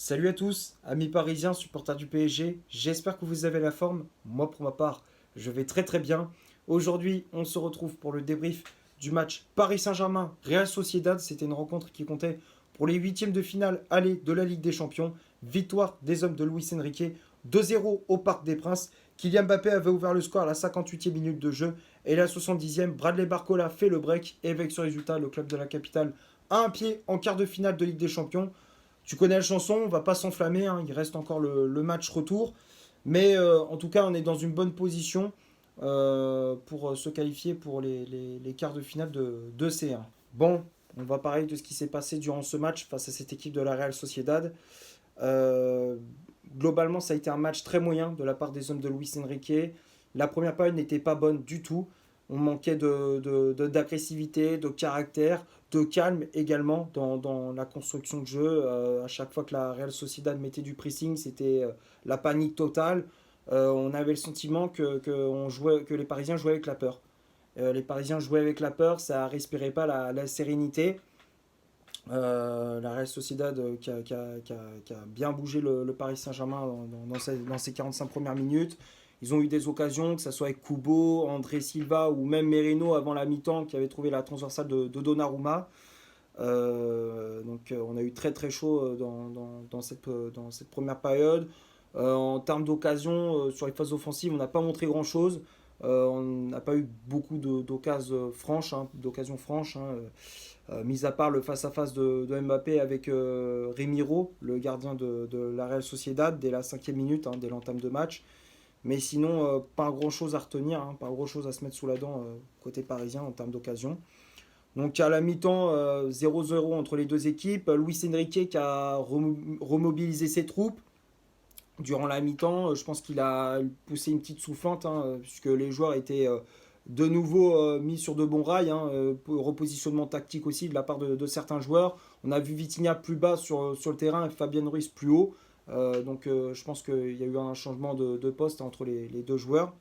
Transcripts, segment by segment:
Salut à tous, amis parisiens, supporters du PSG, j'espère que vous avez la forme. Moi pour ma part, je vais très très bien. Aujourd'hui, on se retrouve pour le débrief du match Paris Saint-Germain-Real Sociedad. C'était une rencontre qui comptait pour les huitièmes de finale aller de la Ligue des Champions. Victoire des hommes de Luis Enrique, 2-0 au Parc des Princes. Kylian Mbappé avait ouvert le score à la 58e minute de jeu et à la 70e, Bradley Barcola fait le break et avec ce résultat, le club de la capitale a un pied en quart de finale de Ligue des Champions. Tu connais la chanson, on va pas s'enflammer, hein, il reste encore le match retour. Mais en tout cas, on est dans une bonne position pour se qualifier pour les quarts de finale de C1. Bon, on va parler de ce qui s'est passé durant ce match face à cette équipe de la Real Sociedad. Euh, Globalement, ça a été un match très moyen de la part des hommes de Luis Enrique. La première période n'était pas bonne du tout. On manquait d'agressivité, de caractère, de calme également dans la construction de jeu. À chaque fois que la Real Sociedad mettait du pressing, c'était la panique totale. On avait le sentiment que les Parisiens jouaient avec la peur. Les Parisiens jouaient avec la peur, ça respirait pas la sérénité. La Real Sociedad qui a bien bougé le Paris Saint-Germain dans ses 45 premières minutes. Ils ont eu des occasions, que ce soit avec Kubo, André Silva ou même Merino avant la mi-temps qui avait trouvé la transversale de Donnarumma. On a eu très très chaud dans cette première période. En termes d'occasions, sur les phases offensives, on n'a pas montré grand-chose. On n'a pas eu beaucoup d'occasions franches, mis à part le face-à-face de Mbappé avec Remiro, le gardien de la Real Sociedad, dès la 5e minute, dès l'entame de match. Mais sinon, pas grand-chose à retenir, pas grand-chose à se mettre sous la dent côté parisien en termes d'occasion. Donc à la mi-temps, 0-0 entre les deux équipes. Luis Enrique qui a remobilisé ses troupes durant la mi-temps. Je pense qu'il a poussé une petite soufflante, puisque les joueurs étaient de nouveau mis sur de bons rails. Repositionnement tactique aussi de la part de certains joueurs. On a vu Vitinha plus bas sur le terrain et Fabien Ruiz plus haut. Je pense qu'il y a eu un changement de poste entre les deux joueurs.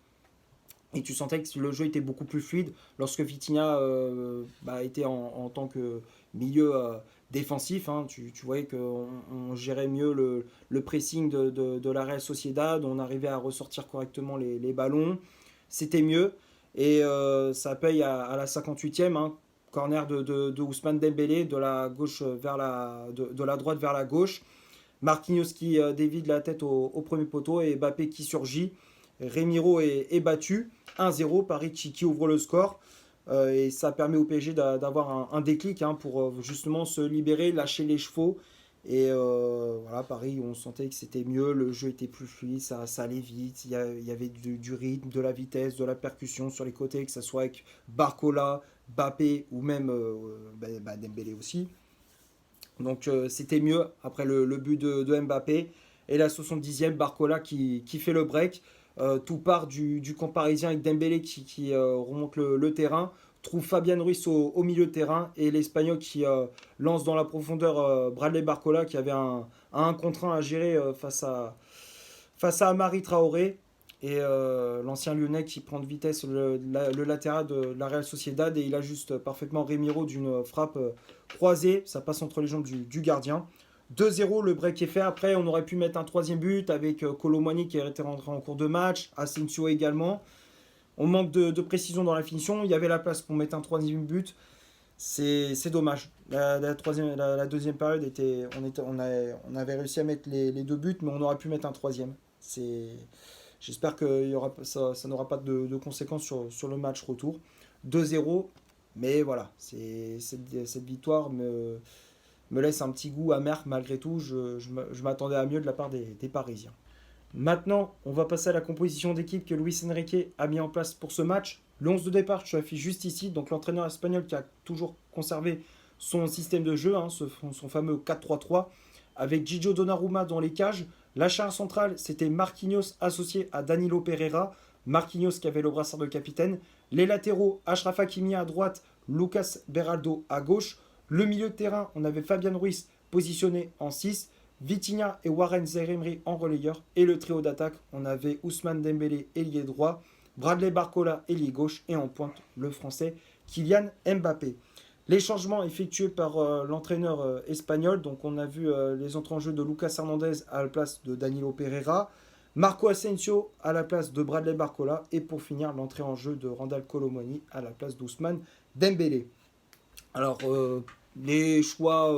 Et tu sentais que le jeu était beaucoup plus fluide lorsque Vitinha était en tant que milieu défensif. Tu voyais qu'on gérait mieux le pressing de la Real Sociedad, on arrivait à ressortir correctement les ballons. C'était mieux. Et ça paye à la 58e. Corner de Ousmane Dembélé de la gauche de la droite vers la gauche. Marquinhos qui dévide la tête au premier poteau et Mbappé qui surgit. Remiro est battu. 1-0, Paris qui ouvre le score. Et ça permet au PSG d'avoir un déclic pour justement se libérer, lâcher les chevaux. Et voilà, Paris, on sentait que c'était mieux, le jeu était plus fluide, ça allait vite, il y avait du rythme, de la vitesse, de la percussion sur les côtés, que ce soit avec Barcola, Bappé ou même Dembélé aussi. Donc c'était mieux après le but de Mbappé. Et la 70e, Barcola qui fait le break. Tout part du camp parisien avec Dembélé qui remonte le terrain, trouve Fabien Ruiz au milieu de terrain et l'Espagnol qui lance dans la profondeur Bradley Barcola qui avait un 1 contre 1 à gérer face à Amari Traoré. Et l'ancien lyonnais qui prend de vitesse le latéral de la Real Sociedad et il ajuste parfaitement Remiro d'une frappe croisée. Ça passe entre les jambes du gardien. 2-0, le break est fait. Après, on aurait pu mettre un troisième but avec Colomani qui était rentré en cours de match, Asensio également. On manque de précision dans la finition. Il y avait la place pour mettre un troisième but. C'est dommage. La deuxième période, on avait réussi à mettre les deux buts, mais on aurait pu mettre un troisième. J'espère que ça n'aura pas de conséquences sur le match retour. 2-0, mais voilà, cette victoire me laisse un petit goût amer malgré tout. Je m'attendais à mieux de la part des Parisiens. Maintenant, on va passer à la composition d'équipe que Luis Enrique a mis en place pour ce match. Le 11 de départ, je l'affiche juste ici. Donc l'entraîneur espagnol qui a toujours conservé son système de jeu, son fameux 4-3-3, avec Gigio Donnarumma dans les cages. La charge centrale, c'était Marquinhos associé à Danilo Pereira. Marquinhos qui avait le brassard de capitaine. Les latéraux, Achraf Hakimi à droite, Lucas Beraldo à gauche. Le milieu de terrain, on avait Fabien Ruiz positionné en 6, Vitinha et Warren Zaïre-Emery en relayeur. Et le trio d'attaque, on avait Ousmane Dembélé, ailier droit, Bradley Barcola, ailier gauche. Et en pointe, le français Kylian Mbappé. Les changements effectués par l'entraîneur espagnol, donc on a vu les entrées en jeu de Lucas Hernandez à la place de Danilo Pereira, Marco Asensio à la place de Bradley Barcola, et pour finir l'entrée en jeu de Randal Colomoni à la place d'Ousmane Dembélé. Alors les choix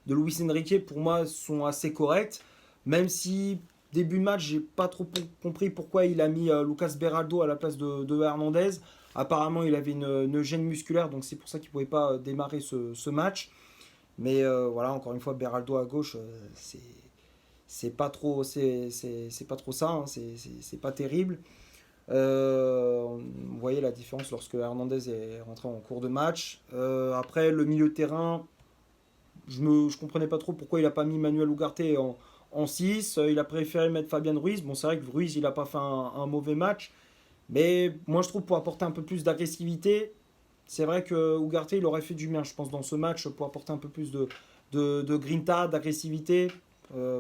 de Luis Enrique pour moi sont assez corrects, même si début de match j'ai pas trop compris pourquoi il a mis Lucas Beraldo à la place de Hernandez. Apparemment, il avait une gêne musculaire, donc c'est pour ça qu'il ne pouvait pas démarrer ce match. Mais voilà, encore une fois, Beraldo à gauche, c'est pas trop, c'est pas trop ça, hein, c'est pas terrible. Vous voyez la différence lorsque Hernandez est rentré en cours de match. Après, le milieu de terrain, je comprenais pas trop pourquoi il n'a pas mis Manuel Ugarte en 6. Il a préféré mettre Fabian Ruiz. Bon, c'est vrai que Ruiz, il n'a pas fait un mauvais match. Mais moi, je trouve pour apporter un peu plus d'agressivité, c'est vrai que Ugarte, il aurait fait du bien, je pense, dans ce match pour apporter un peu plus de grinta, d'agressivité,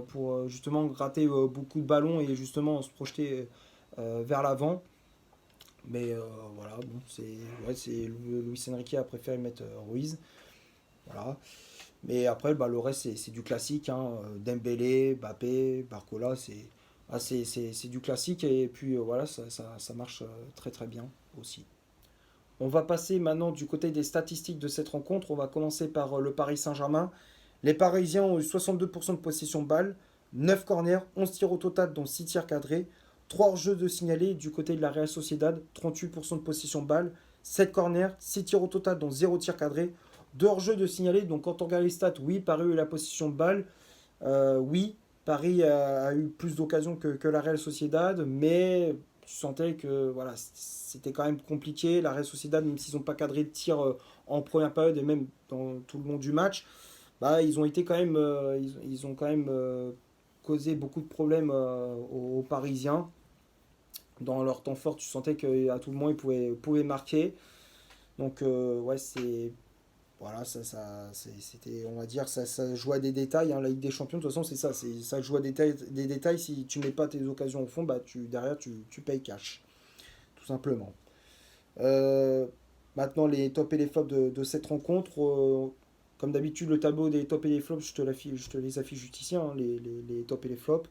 pour justement gratter beaucoup de ballons et justement se projeter vers l'avant. Mais voilà, bon, Luis Enrique a préféré mettre Ruiz. Voilà. Mais après, bah, le reste, c'est du classique, hein. Dembélé, Mbappé, Barcola, c'est du classique. Et puis voilà, ça marche très très bien aussi. On va passer maintenant du côté des statistiques de cette rencontre. On va commencer par le Paris Saint-Germain. Les Parisiens ont eu 62% de possession de balle, 9 corners, 11 tirs au total, dont 6 tirs cadrés, 3 hors-jeux de signalés du côté de la Real Sociedad, 38% de possession de balle, 7 corners, 6 tirs au total, dont 0 tir cadré, 2 hors-jeux de signalés. Donc quand on regarde les stats, oui, Paris a eu la possession de balle, oui, Paris a eu plus d'occasions que la Real Sociedad, mais tu sentais que voilà, c'était quand même compliqué. La Real Sociedad, même s'ils n'ont pas cadré de tir en première période et même dans tout le long du match, bah, ils ont été quand même, ils ont quand même causé beaucoup de problèmes aux Parisiens. Dans leur temps fort, tu sentais qu'à tout moment, ils pouvaient marquer. Donc, ouais, voilà, c'était, on va dire, ça joue à des détails, hein. La Ligue des Champions, de toute façon, c'est ça. Ça joue à des détails. Si tu mets pas tes occasions au fond, bah, derrière, tu payes cash, tout simplement. Euh, Maintenant, les tops et les flops de cette rencontre. Comme d'habitude, le tableau des tops et les flops, je te les affiche juste ici, hein, les tops et les flops.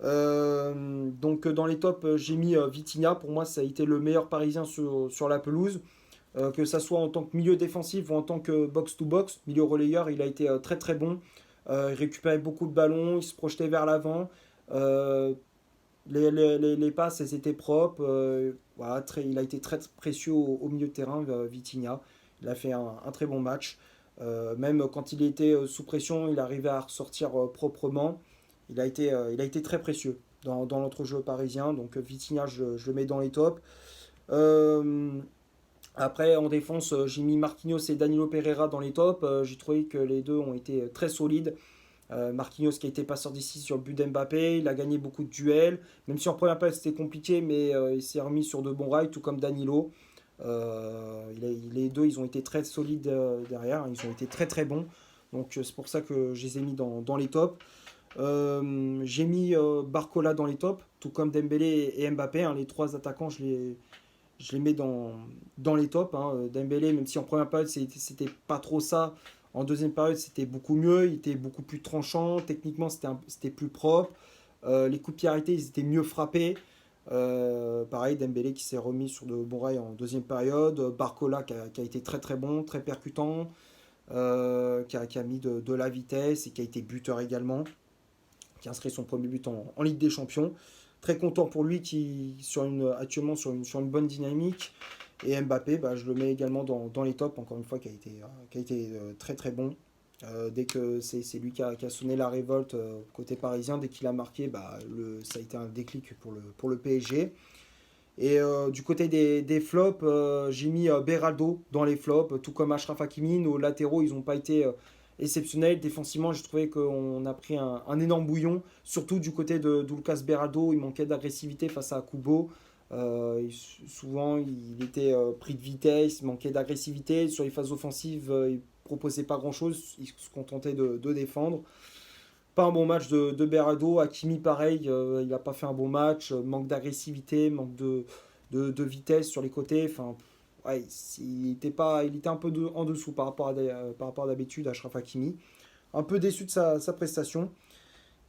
Donc, dans les tops, j'ai mis Vitinha. Pour moi, ça a été le meilleur parisien sur la pelouse. Que ça soit en tant que milieu défensif ou en tant que box-to-box, milieu relayeur, il a été très très bon. Il récupérait beaucoup de ballons, il se projetait vers l'avant. Euh, les passes, elles étaient propres. Voilà, il a été très précieux au milieu de terrain, Vitinha. Il a fait un très bon match. Même quand il était sous pression, il arrivait à ressortir proprement. Il a été très précieux dans notre jeu parisien. Donc Vitinha, je le mets dans les tops. Euh, Après, en défense, j'ai mis Marquinhos et Danilo Pereira dans les tops. J'ai trouvé que les deux ont été très solides. Marquinhos qui a été passeur d'ici sur le but d'Mbappé, il a gagné beaucoup de duels, même si en première période c'était compliqué, mais il s'est remis sur de bons rails, tout comme Danilo. Les deux, ils ont été très solides derrière, ils ont été très très bons. Donc c'est pour ça que je les ai mis dans les tops. J'ai mis Barcola dans les tops, tout comme Dembélé et Mbappé, hein. Les trois attaquants, je les mets dans les tops, hein. Dembélé, même si en première période c'était pas trop ça, en deuxième période c'était beaucoup mieux, il était beaucoup plus tranchant, techniquement c'était plus propre. Les coups de pied arrêtés, ils étaient mieux frappés. Pareil, Dembélé qui s'est remis sur de bons rails en deuxième période. Barcola qui a été très très bon, très percutant, qui a mis de la vitesse et qui a été buteur également, qui a inscrit son premier but en Ligue des Champions. Très content pour lui qui actuellement sur une bonne dynamique. Et Mbappé, bah, je le mets également dans les tops, encore une fois, qui a été très très bon. Dès que c'est lui qui a sonné la révolte côté parisien, dès qu'il a marqué, bah, ça a été un déclic pour le PSG. Et du côté des flops, j'ai mis Beraldo dans les flops, tout comme Achraf Hakimi. Nos latéraux, ils n'ont pas été exceptionnels. Défensivement, j'ai trouvé qu'on a pris un énorme bouillon, surtout du côté de Lucas Beraldo. Il manquait d'agressivité face à Kubo. Souvent, il était pris de vitesse, il manquait d'agressivité. Sur les phases offensives, il proposait pas grand-chose. Il se contentait de défendre. Pas un bon match de Berardo. Hakimi, pareil, il n'a pas fait un bon match. Manque d'agressivité, manque de vitesse sur les côtés. Enfin, ouais, il était un peu en dessous par rapport à d'habitude, Achraf Hakimi. Un peu déçu de sa prestation.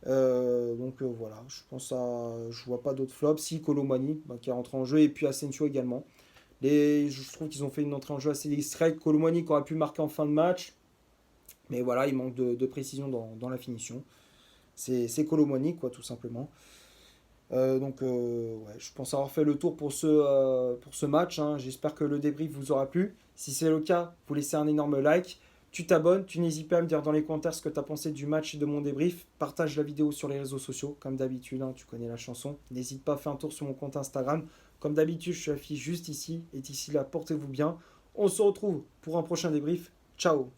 Voilà, je vois pas d'autres flops. Si, Colomani, bah, qui est rentré en jeu, et puis Asensio également. Je trouve qu'ils ont fait une entrée en jeu assez discrète. Colomani qui aurait pu marquer en fin de match, mais voilà, il manque de précision dans la finition. C'est Colomani, quoi, tout simplement. Ouais, je pense avoir fait le tour pour ce match, hein. J'espère que le débrief vous aura plu. Si c'est le cas, vous laissez un énorme like. Tu t'abonnes, tu n'hésites pas à me dire dans les commentaires ce que tu as pensé du match et de mon débrief. Partage la vidéo sur les réseaux sociaux, comme d'habitude, hein, tu connais la chanson. N'hésite pas à faire un tour sur mon compte Instagram. Comme d'habitude, je suis affiché juste ici. Et d'ici là, portez-vous bien. On se retrouve pour un prochain débrief. Ciao!